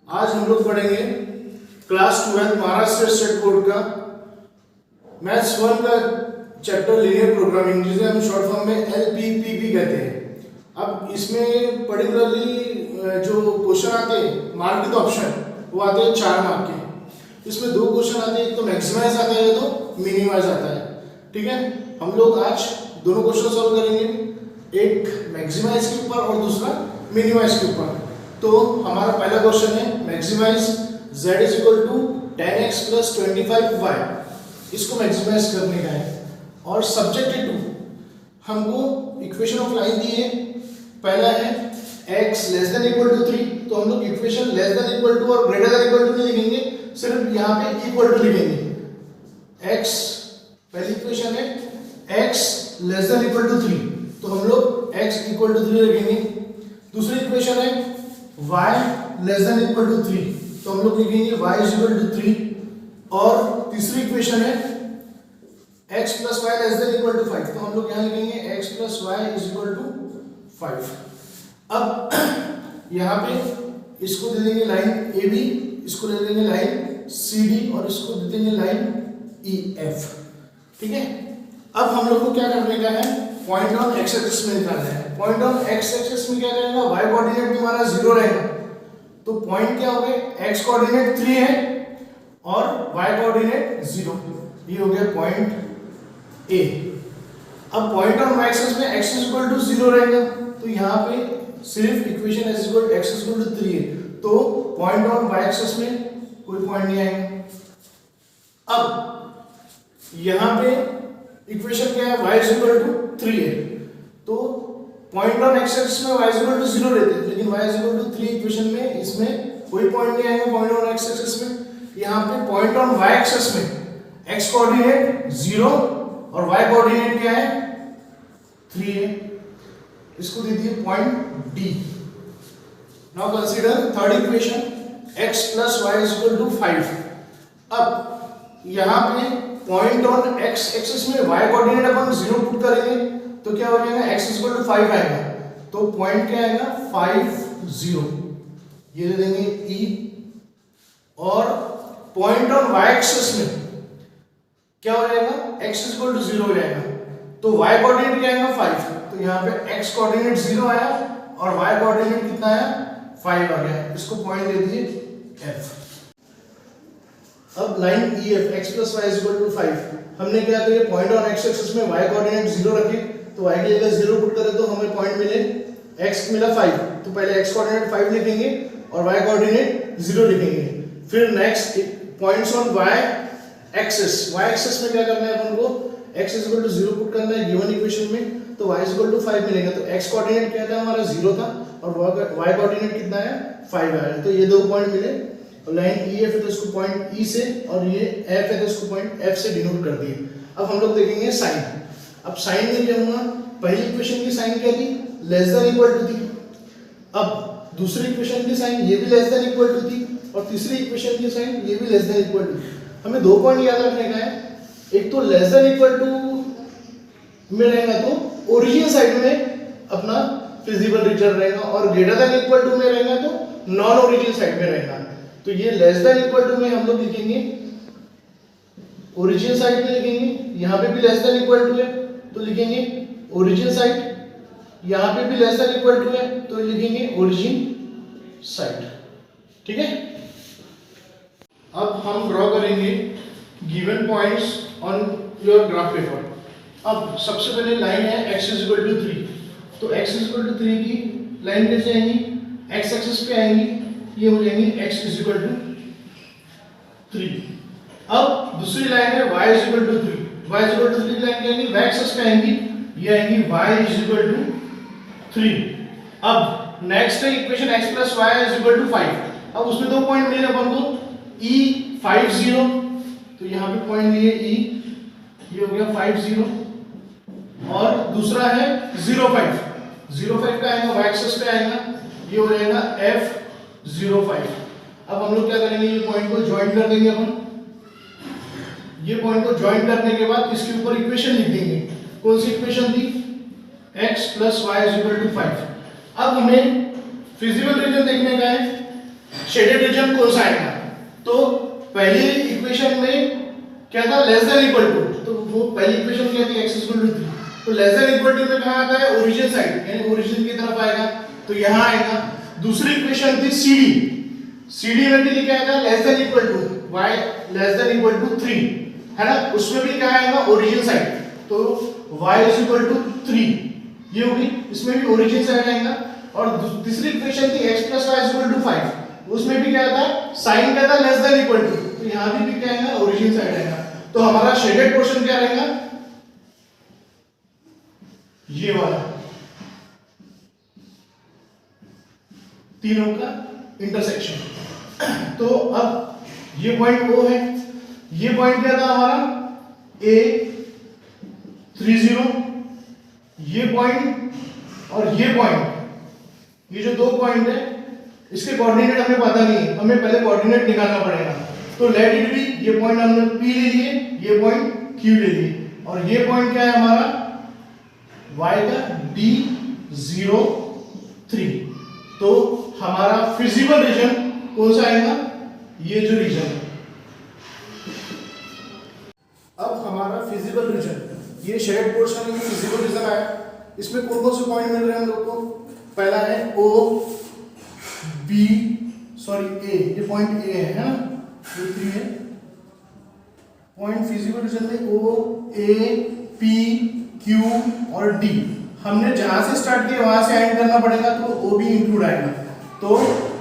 आज हम लोग पढ़ेंगे क्लास 12 महाराष्ट्र स्टेट बोर्ड का मैथ्स 1 का चैप्टर लीनियर प्रोग्रामिंग, जिसे हम शॉर्ट फॉर्म में LPPP कहते हैं। अब इसमें पर्टिकुलरली जो क्वेश्चन आते हैं मार्क विद ऑप्शन वो आते हैं 4 मार्क के। इसमें 2 क्वेश्चन आते हैं, एक तो मैक्सिमाइज आता है, एक तो मिनिमाइज आता है। ठीक है, हम लोग आज दोनों क्वेश्चन सॉल्व करेंगे, एक मैक्सिमाइज के ऊपर और दूसरा मिनिमाइज के ऊपर। तो हमारा पहला क्वेश्चन है maximise z is equal to 10x plus 25y, इसको मैक्सिमाइज करने का है। और सब्जेक्टेड टू हमको इक्वेशन ऑफ लाइन दी है, पहला है x less than equal to 3, तो हम लोग equation less than equal to और ग्रेटर देन इक्वल टू नहीं लिखेंगे, सिर्फ यहाँ पे इक्वल टू लिखेंगे। x पहली इक्वेशन है x less than equal to 3, तो हम लोग x इक्वल टू 3 लिखेंगे। दूसरी इक्वेशन है y less than equal to 3, तो हम लोग लिखेंगे y इज इक्वल टू 3। और तीसरी इक्वेशन है x plus y less than equal to 5, तो हम लोग यहाँ लिखेंगे x plus y is equal to 5। अब यहाँ पे इसको दे देंगे लाइन AB, इसको दे देंगे लाइन CD और इसको दे देंगे लाइन EF। ठीक है, अब हम लोग को क्या करने का है, पॉइंट ऑन एक्स एक्सिस में निकालना है। पॉइंट ऑन एक्स एक्सिस में क्या करेगा, y कोऑर्डिनेट तुम्हारा 0 रहेगा, तो पॉइंट क्या हो गया, x कोऑर्डिनेट 3 है और y कोऑर्डिनेट 0, ये हो गया पॉइंट A। अब पॉइंट ऑन y एक्सिस में x इज इक्वल टू 0 रहेगा, तो यहाँ पे सिर्फ equation x is equal to 3 है, तो पॉइंट ऑन y एक्सिस में कोई पॉइंट नहीं आएगा। अब यहाँ पे इक्वेशन क्या है, y इज इक्वल टू 3 है, तो पॉइंट ऑन x एक्सिस में y इज इक्वल टू 0 रहते हैं, लेकिन y is equal to 3 equation में इसमें कोई पॉइंट नहीं आएगा पॉइंट ऑन x एक्सिस में। यहाँ पे पॉइंट ऑन y एक्सिस में x कोऑर्डिनेट 0 और y कोऑर्डिनेट क्या है 3 है, इसको दे दिए point D। Now consider third equation x plus y is equal to 5। अब यहाँ पे पॉइंट ऑन x एक्सिस में y कोऑर्डिनेट अपन 0 पुट करेंगे तो क्या हो जाएगा, x इज इक्वल टू 5 आएगा, तो पॉइंट क्या आएगा 5 0, ये दे देंगे E। और पॉइंट ऑन y एक्सिस में क्या हो जाएगा, x इज इक्वल टू 0 हो जाएगा, तो y कोऑर्डिनेट क्या आएगा 5, तो यहाँ पे x कोऑर्डिनेट 0 आया और y कोऑर्डिनेट कितना आया 5 आ गया, इसको पॉइंट दे दिए F। अब line EF x plus y is equal to 5, हमने क्या किया, पॉइंट ऑन x एक्सिस में y कोऑर्डिनेट 0 रखे, तो y की जगह 0 पुट करें तो हमें पॉइंट मिले, x मिला 5, तो पहले x कोऑर्डिनेट 5 लिखेंगे और y कोऑर्डिनेट 0 लिखेंगे। फिर next points on y axis में क्या करना है अपन को, x is equal to 0 put करना है गिवन इक्वेशन में, तो y इज इक्वल टू 5 मिलेगा, तो x कोऑर्डिनेट क्या था हमारा 0 था और y कोऑर्डिनेट कितना है 5 आया, तो ये 2 पॉइंट मिले। और लाइन EF है तो इसको पॉइंट E से और ये F है तो इसको पॉइंट F से डिनोट कर दिए। अब हम लोग देखेंगे साइन। अब साइन में क्या होगा, पहली इक्वेशन की साइन क्या थी, लेस देन इक्वल टू थी। अब दूसरी इक्वेशन की साइन ये भी लेस देन इक्वल टू थी और तीसरी इक्वेशन की साइन ये भी लेस देन इक्वल टू। हमें 2 पॉइंट याद रखने का है, एक तो लेस देन इक्वल टू में रहेगा तो ओरिजिन साइड में अपना फिजिबल रीजन रहेगा और ग्रेटर देन इक्वल टू में रहेगा तो नॉन ओरिजिन साइड में रहेगा। तो ये लेस देन इक्वल टू में हम लोग लिखेंगे ओरिजिन साइड में लिखेंगे, यहाँ पे भी लेस देन इक्वल टू है तो लिखेंगे ओरिजिन साइड, यहाँ पे भी लेस देन इक्वल टू है तो लिखेंगे ओरिजिन साइड। ठीक है, अब हम ड्रॉ करेंगे given points on your graph paper. अब सबसे पहले लाइन है x इज इक्वल टू 3, तो x इज इक्वल टू 3 की लाइन कैसे आएंगी, x एक्सिस पे आएंगी, ये हो जाएंगी x इज इक्वल टू 3। अब दूसरी लाइन है y is equal to 3, y is equal to 3 line क्या आएंगी, y एक्सिस पे आएंगी, ये आएंगी y इज इक्वल टू 3। अब नेक्स्ट है equation x plus y is equal to 5। अब उसमें 2 पॉइंट मिले अपन को, E 5 0, तो यहाँ पे पॉइंट लिए E, ये हो गया 5 0। और दूसरा है 0 5, 0 5 का आएगा y एक्सिस पे आएगा, ये हो जाएगा F 0 5। अब हम लोग क्या करेंगे, ये पॉइंट को ज्वाइन कर देंगे अपन, ये पॉइंट को ज्वाइन करने के बाद इसके ऊपर इक्वेशन लिख देंगे। कौन सी इक्वेशन थी, x plus y is equal to 5। अब हमें फिजिबल रीजन देखने का है, शेडेड रीजन कौन सा आएगा? तो पहली इक्वेशन में क्या था, लेस देन इक्वल टू, तो वो पहली इक्वेशन क्या थी, x इक्वल टू 3, तो लेस देन इक्वल टू में कहां आता है, ओरिजिन साइड, यानी ओरिजिन की तरफ आएगा, तो यहां आएगा। दूसरी इक्वेशन थी CD में भी लिखा था less than equal to y less than equal to 3, है ना, उसमें भी क्या आएगा, ओरिजिन साइड, तो y इज इक्वल टू 3, ये होगी, इसमें भी ओरिजिन साइड आएगा। और तीसरी इक्वेशन थी x plus y is equal to 5, उसमें भी क्या था, साइन क्या था, लेस देन इक्वल टू, तो यहां भी क्या आएगा, ओरिजिन साइड आएगा। तो हमारा शेडेड पोर्शन क्या रहेगा, ये वाला, तीनों का इंटरसेक्शन। तो अब ये पॉइंट O है, ये पॉइंट क्या था हमारा, A30, ये पॉइंट और ये पॉइंट, ये जो दो पॉइंट है इसके कोऑर्डिनेट हमें पता नहीं है, हमें पहले कोऑर्डिनेट निकालना पड़ेगा। तो लेट इट बी, ये पॉइंट हमने P ले लिए, ये पॉइंट Q ले लिए, और ये पॉइंट क्या है हमारा, y का D03। तो हमारा फिजिबल रीजन कौन सा आएगा, ये जो रीजन है। अब हमारा फिजिबल रीजन, ये शेडेड पोर्शन में फिजिबल रीजन आया, इसमें कौन कौन से पॉइंट मिल रहे हैं हम लोग को, पहला है O B सॉरी A, ये पॉइंट A है ना, ये 3 है पॉइंट फिजिबल रीजन में, O A P Q और D। हमने जहां से स्टार्ट किया वहां से एंड करना पड़ेगा, तो O भी इंक्लूड आएगा। तो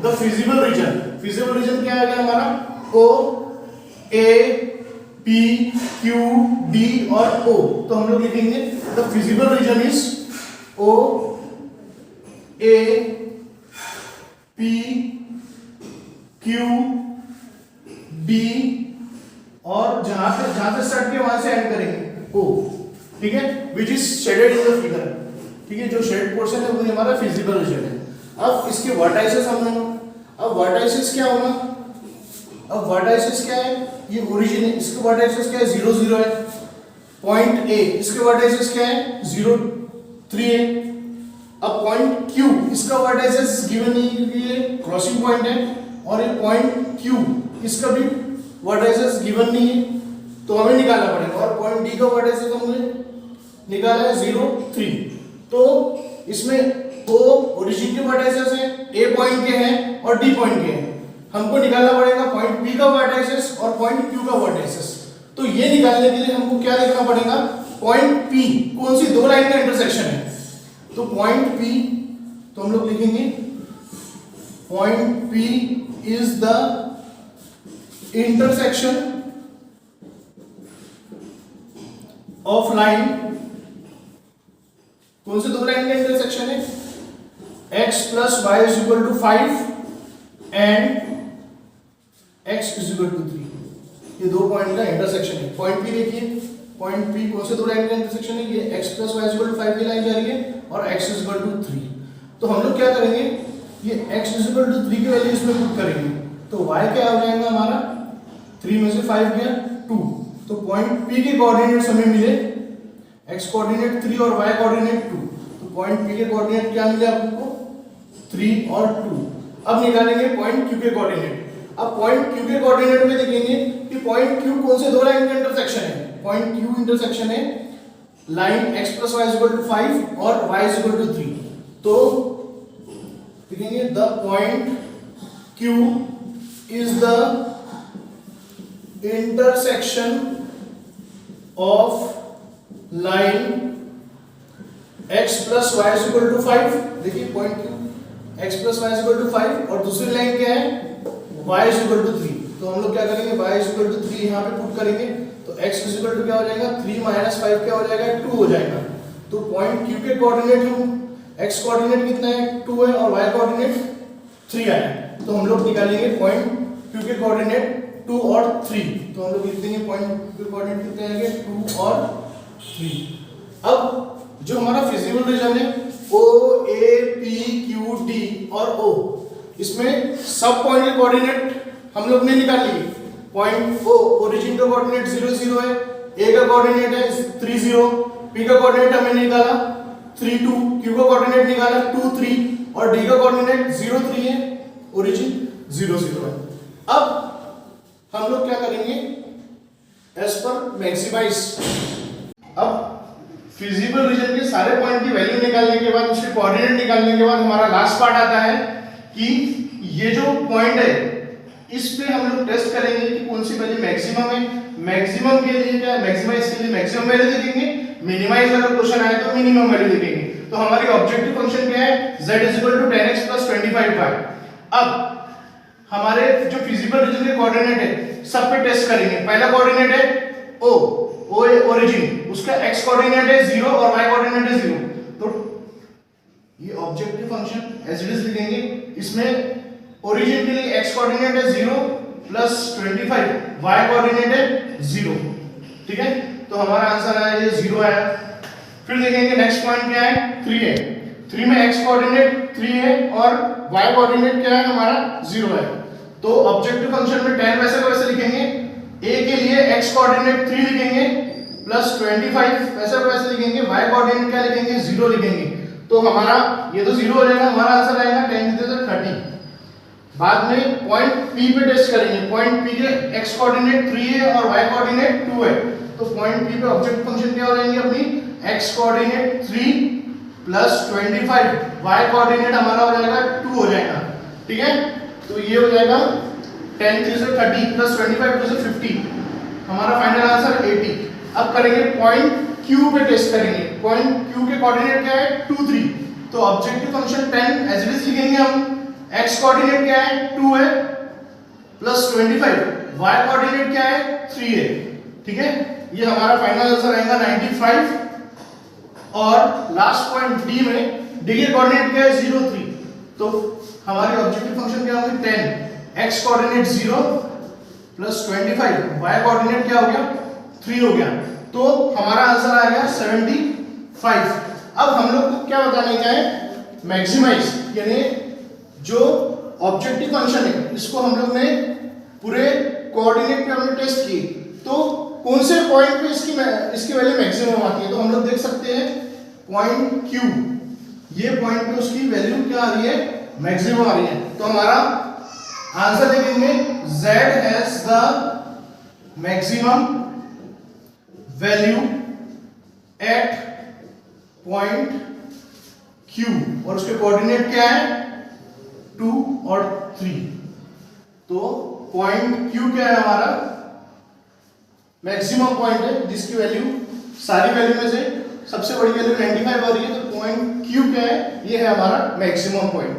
द फिजिबल रीजन क्या आ गया हमारा, O A P Q D और O। तो हम लोग लिखेंगे the feasible region is O A P Q D और जहां से स्टार्ट किया वहां से एंड करेंगे O, ठीक है, which is shaded in the figure, ठीक है, जो शेड पोर्शन है वो हमारा फिजिबल रीजन है। अब इसके वर्टाइसेस हमने, अब वर्टाइसेस क्या होगा, अब वर्टाइसेस क्या है, ये ओरिजिन है, इसके वर्टाइसेस क्या है, 0 0 है, पॉइंट A इसके वर्टाइसेस क्या है, 0 3 है। अब पॉइंट Q इसका वर्टाइसेस गिवन नहीं, क्योंकि ये क्रॉसिंग पॉइंट है, और ये पॉइंट Q इसका भी वर्टाइसेस गिवन नहीं है, तो हमें निकालना पड़ेगा। और पॉइंट D का वर्टाइसेस हमने निकाला है 0 3, तो इसमें O ओरिजिन के वर्टाइसेस है, A पॉइंट के हैं और D पॉइंट के हैं, हमको निकालना पड़ेगा पॉइंट P का वर्टाइसेस और पॉइंट Q का वर्टाइसेस। तो ये निकालने के लिए हमको क्या देखना पड़ेगा, पॉइंट P कौन सी दो लाइन का इंटरसेक्शन है, तो पॉइंट P, तो हम लोग लिखेंगे point P is the intersection of line, कौन से दो लाइन का इंटरसेक्शन है, x plus y is equal to 5 and x is equal to 3, ये दो पॉइंट का इंटरसेक्शन है। पॉइंट P देखिए, पॉइंट P कौन से दो लाइन का इंटरसेक्शन है, ये x plus y is equal to 5 की लाइन जा रही है और x इज इक्वल टू 3। तो हम लोग क्या करेंगे, ये x इज इक्वल टू 3 की वैल्यू इसमें पुट करेंगे, तो y क्या हो जाएगा हमारा, 3 में से 5 गया 2, तो पॉइंट P के कोऑर्डिनेट्स हमें मिले, x कोऑर्डिनेट 3 और y कोऑर्डिनेट 2, तो पॉइंट P के कोऑर्डिनेट क्या मिले आपको, 3 और 2। अब निकालेंगे पॉइंट Q के कोऑर्डिनेट। अब पॉइंट Q के कोऑर्डिनेट में देखेंगे कि पॉइंट Q कौन से दो लाइन का इंटरसेक्शन है, पॉइंट Q इंटरसेक्शन है line x plus y is equal to 5 और y इज इक्वल टू 3। तो देखेंगे the point Q is the intersection of line x plus y is equal to 5, देखिए point Q x plus y is equal to 5 और दूसरी line क्या है, y is equal to 3। तो हम लोग क्या करेंगे, y इज इक्वल टू 3 यहाँ पे पुट करेंगे, तो x इज इक्वल टू क्या हो जाएगा, 3 माइनस 5 क्या हो जाएगा, 2 हो जाएगा। तो पॉइंट Q के कोऑर्डिनेट हम, x कोऑर्डिनेट कितना है 2 है और y कोऑर्डिनेट 3 आया, तो हम लोग निकालेंगे पॉइंट Q के कोऑर्डिनेट 2 और 3, तो हम लोग लिख देंगे पॉइंट Q के कोऑर्डिनेट कितने आएंगे, 2 और 3। अब जो हमारा फिजिबल रीजन है O A P Q D और O, इसमें सब पॉइंट के कोऑर्डिनेट हम लोग ने निकाल लिए। पॉइंट O ओरिजिन का कोऑर्डिनेट 0 0 है, A का कोऑर्डिनेट है 3 0, P का कोऑर्डिनेट हमने निकाला 3 2, Q का कोऑर्डिनेट निकाला 2 3 और D का कोऑर्डिनेट 0 3 है ओरिजिन। 0 0 है। अब हम लोग क्या करेंगे, एज पर मैक्सिमाइज। अब फिजिबल रीजन के सारे पॉइंट की वैल्यू निकालने के बाद, उसके कोऑर्डिनेट निकालने के बाद हमारा लास्ट पार्ट आता है कि ये जो पॉइंट है इस पे हम लोग टेस्ट करेंगे कि कौन सी वैल्यू मैक्सिमम है। मैक्सिमम के लिए क्या, मैक्सिमाइज के लिए मैक्सिमम वैल्यू देखेंगे, मिनिमाइज अगर क्वेश्चन आए तो मिनिमम वैल्यू देखेंगे। तो हमारी ऑब्जेक्टिव फंक्शन क्या है, z = 10x + 25y। अब हमारे जो फिजिबल रीजन के कोऑर्डिनेट है सब पे टेस्ट करेंगे। पहला कोऑर्डिनेट है o, o है ओरिजिन, उसका x कोऑर्डिनेट है 0 और y कोऑर्डिनेट है 0। तो ये objective function as it is लिखेंगे। इसमें ओरिजिन के लिए x कोऑर्डिनेट है 0 + 25, y कोऑर्डिनेट है 0। ठीक है, तो हमारा आंसर आया ये 0 आया। फिर देखेंगे नेक्स्ट पॉइंट क्या है, 3 है। 3 में x कोऑर्डिनेट 3 है और y कोऑर्डिनेट क्या है हमारा 0 है। तो ऑब्जेक्टिव फंक्शन में 10 वैसे को वैसे लिखेंगे, a के लिए x कोऑर्डिनेट 3 लिखेंगे + 25 वैसे को वैसे लिखेंगे, y कोऑर्डिनेट क्या लिखेंगे 0 लिखेंगे। तो हमारा ये तो 0 हो जाएगा, हमारा आंसर आएगा 10 × 30। बाद में पॉइंट P पे टेस्ट करेंगे। पॉइंट P के x कोऑर्डिनेट 3 है और y कोऑर्डिनेट 2 है। तो पॉइंट P पे ऑब्जेक्टिव फंक्शन क्या हो जाएंगे अपनी, x कोऑर्डिनेट 3 + 25, y कोऑर्डिनेट हमारा हो जाएगा 2 हो जाएगा। ठीक है, तो ये हो जाएगा 10 × 30 + 25 × 50, हमारा फाइनल आंसर 80। अब करेंगे पॉइंट Q पे टेस्ट करेंगे। पॉइंट Q के कोऑर्डिनेट क्या है 2 3। तो objective function 10 as it is लिखेंगे हम। x कोऑर्डिनेट क्या है 2 है + 25, y कोऑर्डिनेट क्या है 3 है। ठीक है, ये हमारा फाइनल आंसर आएगा 95। और लास्ट पॉइंट D में D के कोऑर्डिनेट क्या है 0 3। तो हमारी ऑब्जेक्टिव फंक्शन क्या होगी 10, x कोऑर्डिनेट 0 + 25, y कोऑर्डिनेट क्या हो गया 3 हो गया। तो हमारा आंसर आ गया 75। अब हम लोग को क्या बताने का है, मैक्सिमाइज, यानी जो ऑब्जेक्टिव फंक्शन है इसको हम लोग ने पूरे कोऑर्डिनेट पे हमने टेस्ट की, तो कौन से पॉइंट पे इसकी वैल्यू मैक्सिमम आती है। तो हम लोग देख सकते हैं पॉइंट Q, ये पॉइंट पे उसकी वैल्यू क्या आ रही है, मैक्सिमम आ रही है। तो हमारा आंसर देखेंगे z has the maximum value at point Q और उसके कोऑर्डिनेट क्या है 2 और 3। तो पॉइंट Q क्या है हमारा मैक्सिमम पॉइंट है जिसकी वैल्यू सारी वैल्यू में से सबसे बड़ी वैल्यू 95 आ रही है। तो पॉइंट Q क्या है, ये है हमारा मैक्सिमम पॉइंट।